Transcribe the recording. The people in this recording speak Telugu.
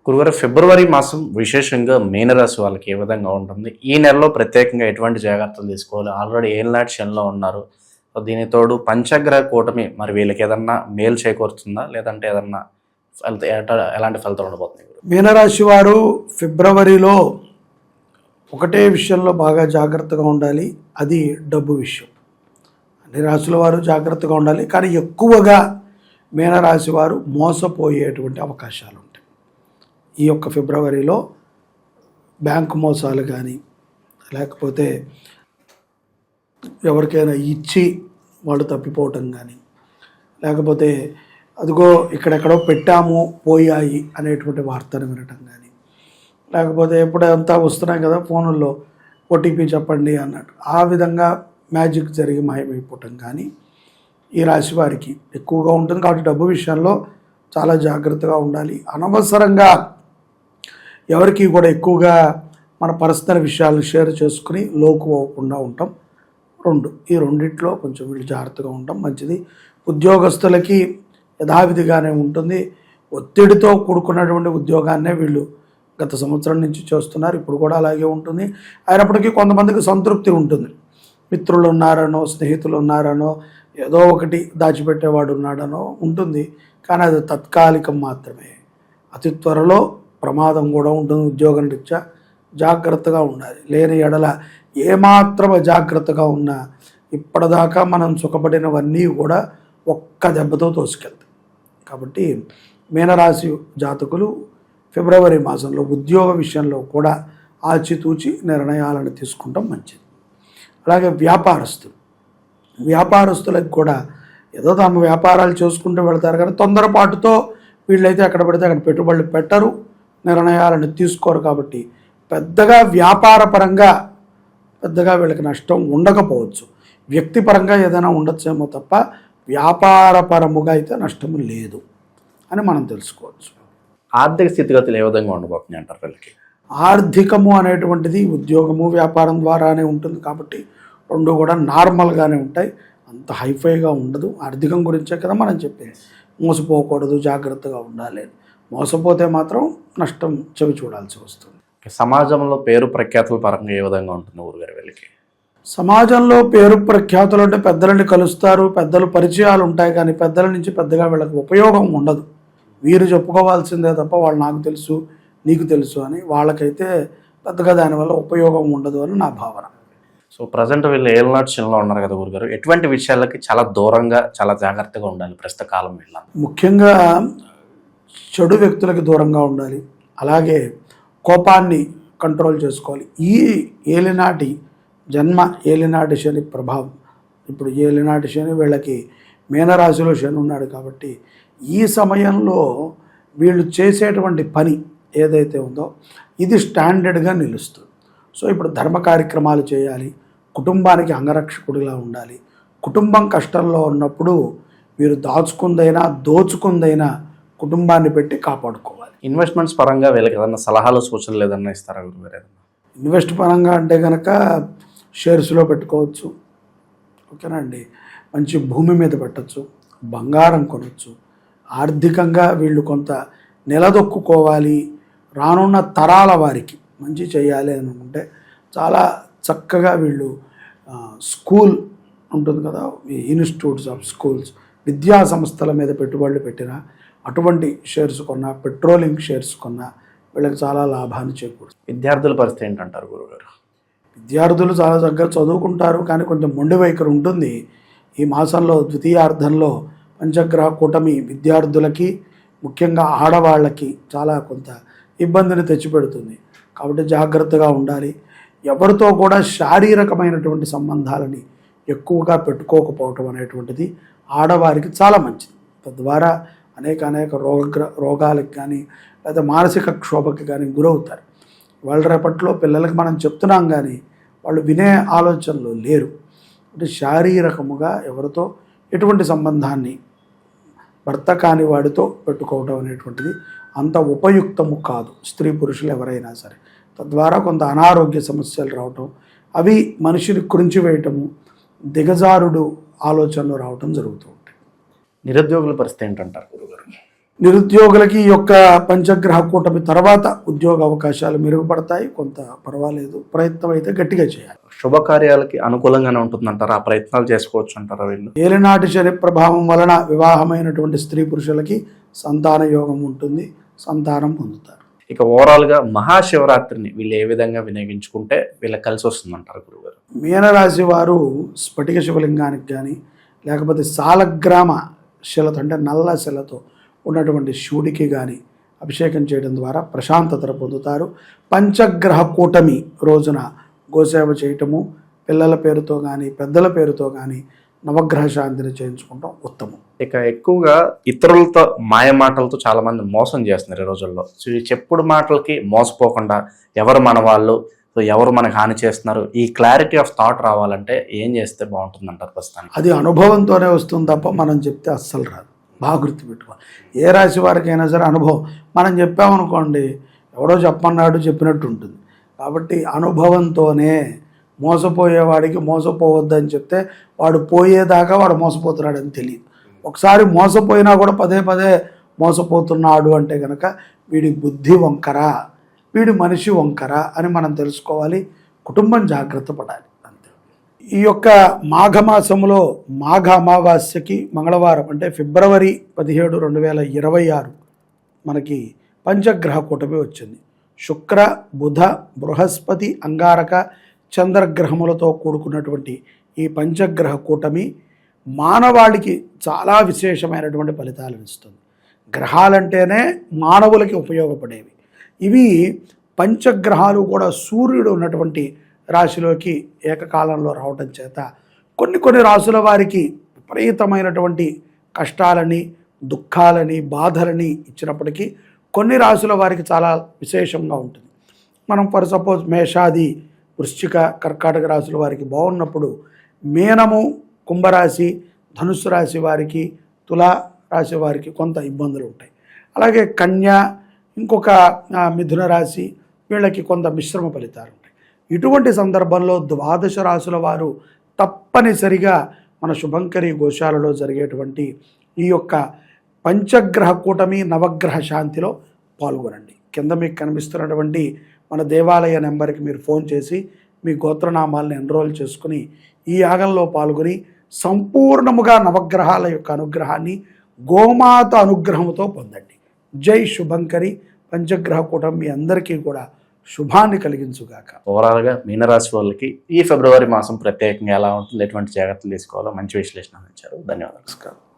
గురుగారు, ఫిబ్రవరి మాసం విశేషంగా మీనరాశి వాళ్ళకి ఏ విధంగా ఉంటుంది? ఈ నెలలో ప్రత్యేకంగా ఎటువంటి జాగ్రత్తలు తీసుకోవాలి? ఆల్రెడీ ఏలినాటి శనిలో ఉన్నారు. సో దీనికి తోడు పంచగ్రహ కూటమి మరి వీళ్ళకి ఏదన్నా మేలు చేకూరుతుందా? లేదంటే ఏదన్నా ఎలాంటి ఫలితాలు ఉండబోతున్నాయి? మీనరాశి వారు ఫిబ్రవరిలో ఒకటే విషయంలో బాగా జాగ్రత్తగా ఉండాలి, అది డబ్బు విషయం. అన్ని రాశుల వారు జాగ్రత్తగా ఉండాలి, కానీ ఎక్కువగా మీనరాశి వారు మోసపోయేటువంటి అవకాశాలు ఉంటాయి. ఈ యొక్క ఫిబ్రవరిలో బ్యాంకు మోసాలు కానీ, లేకపోతే ఎవరికైనా ఇచ్చి వాళ్ళు తప్పిపోవటం కానీ, లేకపోతే అదిగో ఇక్కడెక్కడో పెట్టాము పోయాయి అనేటువంటి వార్తను వినటం కానీ, లేకపోతే ఎప్పుడంతా వస్తున్నాయి కదా ఫోన్లలో ఓటీపీ చెప్పండి అన్నట్టు, ఆ విధంగా మ్యాజిక్ జరిగి మాయమైపోవటం కానీ ఈ రాశి వారికి ఎక్కువగా ఉంటుంది. కాబట్టి డబ్బు విషయంలో చాలా జాగ్రత్తగా ఉండాలి. అనవసరంగా ఎవరికి కూడా ఎక్కువగా మన పర్సనల్ విషయాలు షేర్ చేసుకుని లోకు అవ్వకుండా ఉంటాం. ఈ రెండిట్లో కొంచెం వీళ్ళు జాగ్రత్తగా ఉండటం మంచిది. ఉద్యోగస్తులకి యథావిధిగానే ఉంటుంది. ఒత్తిడితో కూడుకున్నటువంటి ఉద్యోగాన్నే వీళ్ళు గత సంవత్సరం నుంచి చేస్తున్నారు, ఇప్పుడు కూడా అలాగే ఉంటుంది. అయినప్పటికీ కొంతమందికి సంతృప్తి ఉంటుంది. మిత్రులు ఉన్నారనో, స్నేహితులు ఉన్నారనో, ఏదో ఒకటి దాచిపెట్టేవాడు ఉన్నాడనో ఉంటుంది. కానీ అది తాత్కాలికం మాత్రమే. అతి త్వరలో ప్రమాదం కూడా ఉంటుంది. ఉద్యోగం రీత్యా జాగ్రత్తగా ఉండాలి. లేని ఎడల ఏమాత్రం అజాగ్రత్తగా ఉన్నా ఇప్పటిదాకా మనం సుఖపడినవన్నీ కూడా ఒక్క దెబ్బతో తోసుకెళ్తాయి. కాబట్టి మీనరాశి జాతకులు ఫిబ్రవరి మాసంలో ఉద్యోగ విషయంలో కూడా ఆచితూచి నిర్ణయాలను తీసుకుంటాం మంచిది. అలాగే వ్యాపారస్తులకు కూడా ఏదో తమ వ్యాపారాలు చేసుకుంటూ వెళ్తారు, కానీ తొందరపాటుతో వీళ్ళైతే ఎక్కడ పడితే అక్కడ పెట్టుబడులు పెట్టరు, నిర్ణయాలను తీసుకోరు. కాబట్టి పెద్దగా వ్యాపారపరంగా పెద్దగా వీళ్ళకి నష్టం ఉండకపోవచ్చు. వ్యక్తిపరంగా ఏదైనా ఉండొచ్చేమో తప్ప వ్యాపారపరముగా అయితే నష్టము లేదు అని మనం తెలుసుకోవచ్చు. ఆర్థిక స్థితిగతులు ఏ విధంగా ఉండబోతున్నాయి అంటారు వీళ్ళకి? ఆర్థికము అనేటువంటిది ఉద్యోగము వ్యాపారం ద్వారానే ఉంటుంది. కాబట్టి రెండు కూడా నార్మల్గానే ఉంటాయి, అంత హైఫైగా ఉండదు. ఆర్థికం గురించే కదా మనం చెప్పేది. మోసపోకూడదు, జాగ్రత్తగా ఉండాలి. మోసపోతే మాత్రం నష్టం చెవి చూడాల్సి వస్తుంది. సమాజంలో పేరు ప్రఖ్యాతుల పరంగా ఏ విధంగా ఉంటుంది ఊరుగారు వీళ్ళకి? సమాజంలో పేరు ప్రఖ్యాతులు అంటే పెద్దలని కలుస్తారు, పెద్దలు పరిచయాలు ఉంటాయి, కానీ పెద్దల నుంచి పెద్దగా వీళ్ళకి ఉపయోగం ఉండదు. వీరు చెప్పుకోవాల్సిందే తప్ప వాళ్ళు నాకు తెలుసు నీకు తెలుసు అని వాళ్ళకైతే పెద్దగా దానివల్ల ఉపయోగం ఉండదు అని నా భావన. సో ప్రజెంట్ వీళ్ళు ఏలనాటి శనిలో ఉన్నారు కదా గురుగారు, ఎటువంటి విషయాలకి చాలా దూరంగా చాలా జాగ్రత్తగా ఉండాలి ప్రస్తుత కాలం వీళ్ళ? ముఖ్యంగా చెడు వ్యక్తులకి దూరంగా ఉండాలి. అలాగే కోపాన్ని కంట్రోల్ చేసుకోవాలి. ఈ ఏలినాటి శని ప్రభావం, ఇప్పుడు ఏలినాటి శని వీళ్ళకి మీనరాశిలో శని ఉన్నాడు. కాబట్టి ఈ సమయంలో వీళ్ళు చేసేటువంటి పని ఏదైతే ఉందో ఇది స్టాండర్డ్గా నిలుస్తుంది. సో ఇప్పుడు ధర్మ కార్యక్రమాలు చేయాలి, కుటుంబానికి అంగరక్షకుడిలా ఉండాలి. కుటుంబం కష్టంలో ఉన్నప్పుడు వీరు దాచుకుందైనా దోచుకుందైనా కుటుంబాన్ని పెట్టి కాపాడుకోవాలి. ఇన్వెస్ట్మెంట్స్ పరంగా వీళ్ళకి ఏదన్నా సలహాలు సూచనలు ఏదన్నా ఇస్తారా గురుగారు? ఇన్వెస్ట్ పరంగా అంటే కనుక షేర్స్లో పెట్టుకోవచ్చు, ఓకేనా అండి. మంచి భూమి మీద పెట్టచ్చు, బంగారం కొనవచ్చు. ఆర్థికంగా వీళ్ళు కొంత నిలదొక్కుకోవాలి, రానున్న తరాల వారికి మంచి చేయాలి అనుకుంటే చాలా చక్కగా వీళ్ళు స్కూల్ ఉంటుంది కదా, ఈ ఇన్స్టిట్యూట్స్ ఆఫ్ స్కూల్స్, విద్యా సంస్థల మీద పెట్టుబడులు పెట్టిన అటువంటి షేర్స్ కొన్నా, పెట్రోలింగ్ షేర్స్ కొన్నా వీళ్ళకి చాలా లాభాన్ని చేకూరుతుంది. విద్యార్థుల పరిస్థితి ఏంటంటారు గురుగారు? విద్యార్థులు చాలా చక్కగా చదువుకుంటారు, కానీ కొంచెం మొండి వైఖరి ఉంటుంది. ఈ మాసంలో ద్వితీయార్థంలో పంచగ్రహ కూటమి విద్యార్థులకి, ముఖ్యంగా ఆడవాళ్ళకి చాలా కొంత ఇబ్బందిని తెచ్చిపెడుతుంది. కాబట్టి జాగ్రత్తగా ఉండాలి. ఎవరితో కూడా శారీరకమైనటువంటి సంబంధాలని ఎక్కువగా పెట్టుకోకపోవటం అనేటువంటిది ఆడవారికి చాలా మంచిది. తద్వారా అనేక రోగాలకు కానీ లేదా మానసిక క్షోభకి కానీ గురవుతారు. వాళ్ళ రేపట్లో పిల్లలకి మనం చెప్తున్నాం, కానీ వాళ్ళు వినే ఆలోచనలు లేరు. అంటే శారీరకముగా ఎవరితో ఎటువంటి సంబంధాన్ని భర్త కాని వాడితో పెట్టుకోవడం అనేటువంటిది అంత ఉపయుక్తము కాదు, స్త్రీ పురుషులు ఎవరైనా సరే. తద్వారా కొంత అనారోగ్య సమస్యలు రావటం, అవి మనిషిని కృంచివేయటము, దిగజారుడు ఆలోచనలు రావటం జరుగుతూ ఉంటాయి. నిరుద్యోగుల పరిస్థితి ఏంటంటారు గురుగారు? నిరుద్యోగులకి ఈ యొక్క పంచగ్రహ కూటమి తర్వాత ఉద్యోగ అవకాశాలు మెరుగుపడతాయి. కొంత పర్వాలేదు, ప్రయత్నం అయితే గట్టిగా చేయాలి. శుభకార్యాలకి అనుకూలంగానే ఉంటుందంటారా? ఆ ప్రయత్నాలు చేసుకోవచ్చు అంటారా వీళ్ళు? ఏలినాటి శని ప్రభావం వలన వివాహమైనటువంటి స్త్రీ పురుషులకి సంతాన యోగం ఉంటుంది, సంతానం పొందుతారు. ఇక ఓవరాల్గా మహాశివరాత్రిని వీళ్ళు ఏ విధంగా వినియోగించుకుంటే వీళ్ళకి కలిసి వస్తుందంటారు గురుగారు? మీనరాశి వారు స్ఫటిక శివలింగానికి కానీ లేకపోతే సాలగ్రామ శిలతో అంటే నల్ల శిలతో ఉన్నటువంటి శివుడికి కానీ అభిషేకం చేయడం ద్వారా ప్రశాంతత పొందుతారు. పంచగ్రహ కూటమి రోజున గోసేవ చేయటము, పిల్లల పేరుతో కానీ పెద్దల పేరుతో కానీ నవగ్రహ శాంతిని చేయించుకుంటాం ఉత్తమం. ఇక ఎక్కువగా ఇతరులతో మాయమాటలతో చాలా మంది మోసం చేస్తున్నారు ఈ రోజుల్లో. సో ఈ చెప్పుడు మాటలకి మోసపోకుండా ఎవరు మన వాళ్ళు, సో ఎవరు మనకు హాని చేస్తున్నారు, ఈ క్లారిటీ ఆఫ్ థాట్ రావాలంటే ఏం చేస్తే బాగుంటుంది అంటారు ప్రస్తుతానికి? అది అనుభవంతోనే వస్తుంది తప్ప మనం చెప్తే అస్సలు రాదు. బాగా గుర్తుపెట్టుకోవాలి. ఏ రాశి వారికైనా సరే అనుభవం. మనం చెప్పామనుకోండి, ఎవడో చెప్పన్నాడు చెప్పినట్టు ఉంటుంది. కాబట్టి అనుభవంతోనే మోసపోయేవాడికి మోసపోవద్దని చెప్తే వాడు పోయేదాకా వాడు మోసపోతున్నాడని తెలియదు. ఒకసారి మోసపోయినా కూడా పదే పదే మోసపోతున్నాడు అంటే కనుక వీడి బుద్ధి వంకర, వీడి మనిషి వంకర అని మనం తెలుసుకోవాలి. కుటుంబం జాగ్రత్త పడాలి అంతే. ఈ యొక్క మాఘమాసంలో మాఘ అమావాస్యకి మంగళవారం అంటే ఫిబ్రవరి 17, 2026 మనకి పంచగ్రహ కూటమి వచ్చింది. శుక్ర, బుధ, బృహస్పతి, అంగారక, చంద్రగ్రహములతో కూడుకున్నటువంటి ఈ పంచగ్రహ కూటమి మానవాళికి చాలా విశేషమైనటువంటి ఫలితాలను ఇస్తుంది. గ్రహాలంటేనే మానవులకి ఉపయోగపడేవి. ఇవి పంచగ్రహాలు కూడా సూర్యుడు ఉన్నటువంటి రాశిలోకి ఏకకాలంలో రావటం చేత కొన్ని రాశుల వారికి విపరీతమైనటువంటి కష్టాలని, దుఃఖాలని, బాధలని ఇచ్చినప్పటికీ కొన్ని రాశుల వారికి చాలా విశేషంగా ఉంటుంది. మనం ఫర్ సపోజ్ మేషాది, వృశ్చిక, కర్కాటక రాశుల వారికి బాగున్నప్పుడు మీనము, కుంభరాశి, ధనుస్సు రాశి వారికి, తులా రాశి వారికి కొంత ఇబ్బందులు ఉంటాయి. అలాగే కన్య, ఇంకొక మిథున రాశి వీళ్ళకి కొంత మిశ్రమ ఫలితాలు ఉంటాయి. ఇటువంటి సందర్భంలో ద్వాదశ రాశుల వారు తప్పనిసరిగా మన శుభంకరి గోశాలలో జరిగేటువంటి ఈ యొక్క పంచగ్రహ కూటమి నవగ్రహ శాంతిలో పాల్గొనండి. కింద మీకు కనిపిస్తున్నటువంటి మన దేవాలయ నెంబర్కి మీరు ఫోన్ చేసి మీ గోత్రనామాలను ఎన్రోల్ చేసుకుని ఈ యాగంలో పాల్గొని సంపూర్ణముగా నవగ్రహాల యొక్క అనుగ్రహాన్ని గోమాత అనుగ్రహంతో పొందండి. జై శుభంకరి. పంచగ్రహ కూటమి మీ అందరికీ కూడా శుభాన్ని కలిగించుగాక. ఓవరాల్గా మీనరాశి వాళ్ళకి ఈ ఫిబ్రవరి మాసం ప్రత్యేకంగా ఎలా ఉంటుంది, ఎటువంటి జాగ్రత్తలు తీసుకోవాలో మంచి విశ్లేషణ ఇచ్చారు. ధన్యవాదాలు. నమస్కారం.